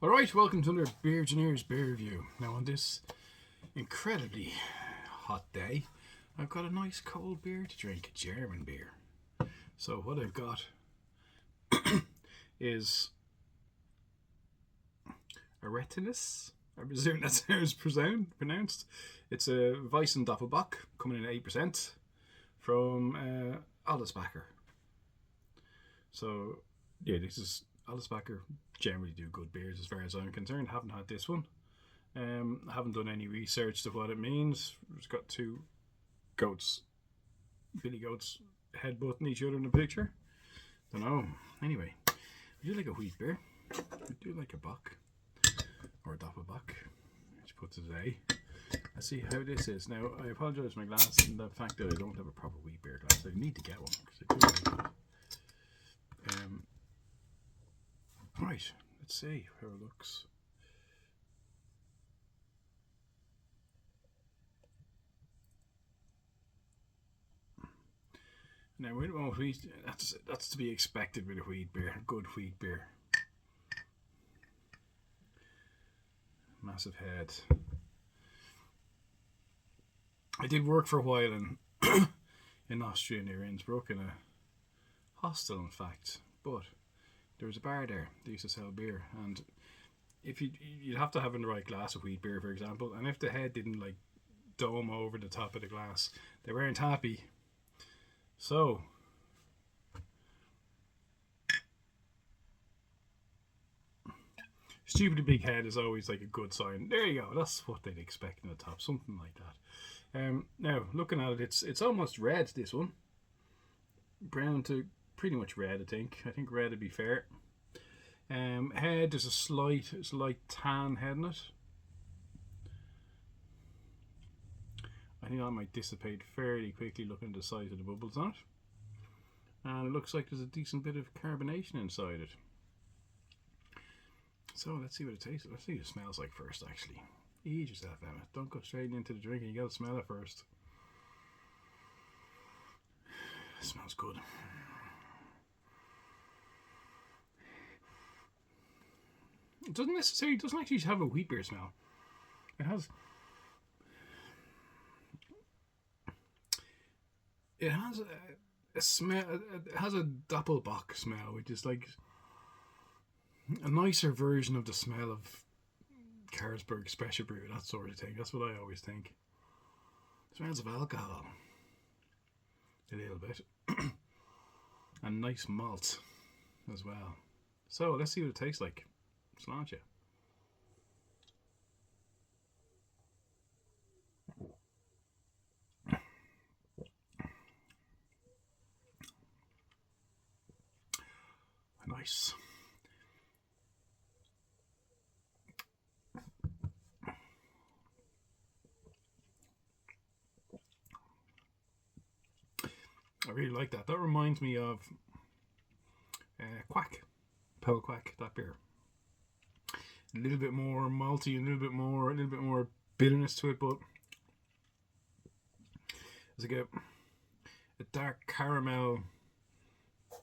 Alright, welcome to another Beer-Gineers beer review. Now on this incredibly hot day, I've got a nice cold beer to drink, a German beer. So what I've got is Aretinus. I presume that's how it's pronounced. It's a Weizendoppelbock, coming in at 8%, from Aldersbacher. So yeah, this is Aldersbacher. Generally do good beers as far as I'm concerned. Haven't had this one. I haven't done any research to what it means. It's got two goats, billy goats, headbutting each other in the picture. Don't know. Anyway, I do like a wheat beer. I do like a bock or a doppelbock, which puts it A. Let's see how this is. Now, I apologise for my glass and the fact that I don't have a proper wheat beer glass. I need to get one because I do like it. Right, let's see how it looks. Now, that's to be expected with a wheat beer, good wheat beer. Massive head. I did work for a while in Austria near Innsbruck, in a hostel, in fact, but there was a bar there. They used to sell beer, and if you'd have to have in the right glass of wheat beer, for example, and if the head didn't like dome over the top of the glass, they weren't happy. So stupidly big head is always like a good sign. There you go. That's what they'd expect in the top, something like that. Now looking at it, it's almost red. This one, brown to pretty much red. I think red would be fair. Head, there's a slight tan head in it. I think that might dissipate fairly quickly looking at the size of the bubbles on it. And it looks like there's a decent bit of carbonation inside it. So let's see what it tastes. Let's see what it smells like first, actually. Ease yourself, Emma. Don't go straight into the drink, you gotta smell it first. It smells good. It doesn't actually have a wheat beer smell. It has a smell. It has a doppelbock smell, which is like a nicer version of the smell of Carlsberg Special Brew, that sort of thing. That's what I always think. It smells of alcohol a little bit, and nice malt as well. So let's see what it tastes like. Sláinte. Nice. I really like that. That reminds me of Quack, Pale Quack, that beer. A little bit more malty, a little bit more bitterness to it, but it's like a dark caramel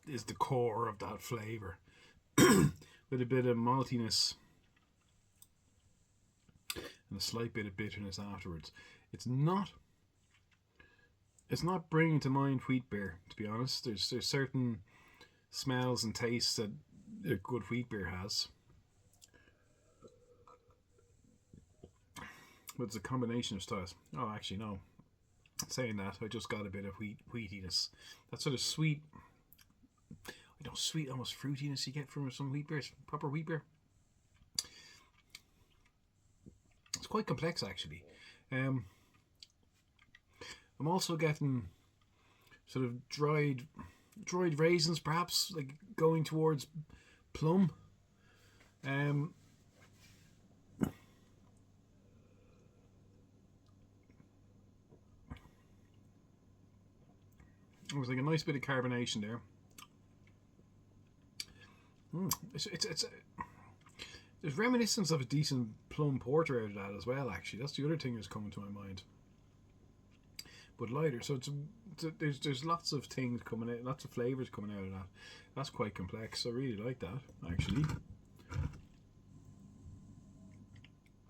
is the core of that flavour, with a bit of maltiness and a slight bit of bitterness afterwards. It's not bringing to mind wheat beer, to be honest. There's certain smells and tastes that a good wheat beer has, but it's a combination of styles. Oh, actually, no. Saying that, I just got a bit of wheatiness. That sort of sweet, sweet, almost fruitiness you get from some wheat beers, proper wheat beer. It's quite complex, actually. I'm also getting sort of dried raisins, perhaps, like going towards plum. It was like a nice bit of carbonation there. There's reminiscence of a decent plum porter out of that as well. Actually, that's the other thing that's coming to my mind. But lighter, so there's lots of things coming out, lots of flavors coming out of that. That's quite complex. I really like that, actually.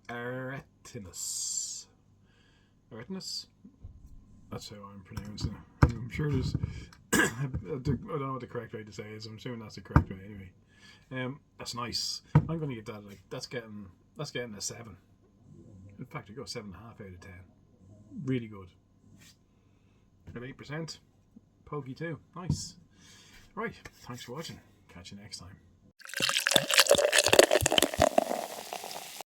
Aretinus. Aretinus? That's how I'm pronouncing it. I'm sure there's. I don't know what the correct way to say it is. I'm assuming that's the correct way anyway. That's nice. I'm going to give that like that's getting a 7. In fact, I go 7.5 out of 10. Really good. At 8%. Pokey too. Nice. Right. Thanks for watching. Catch you next time.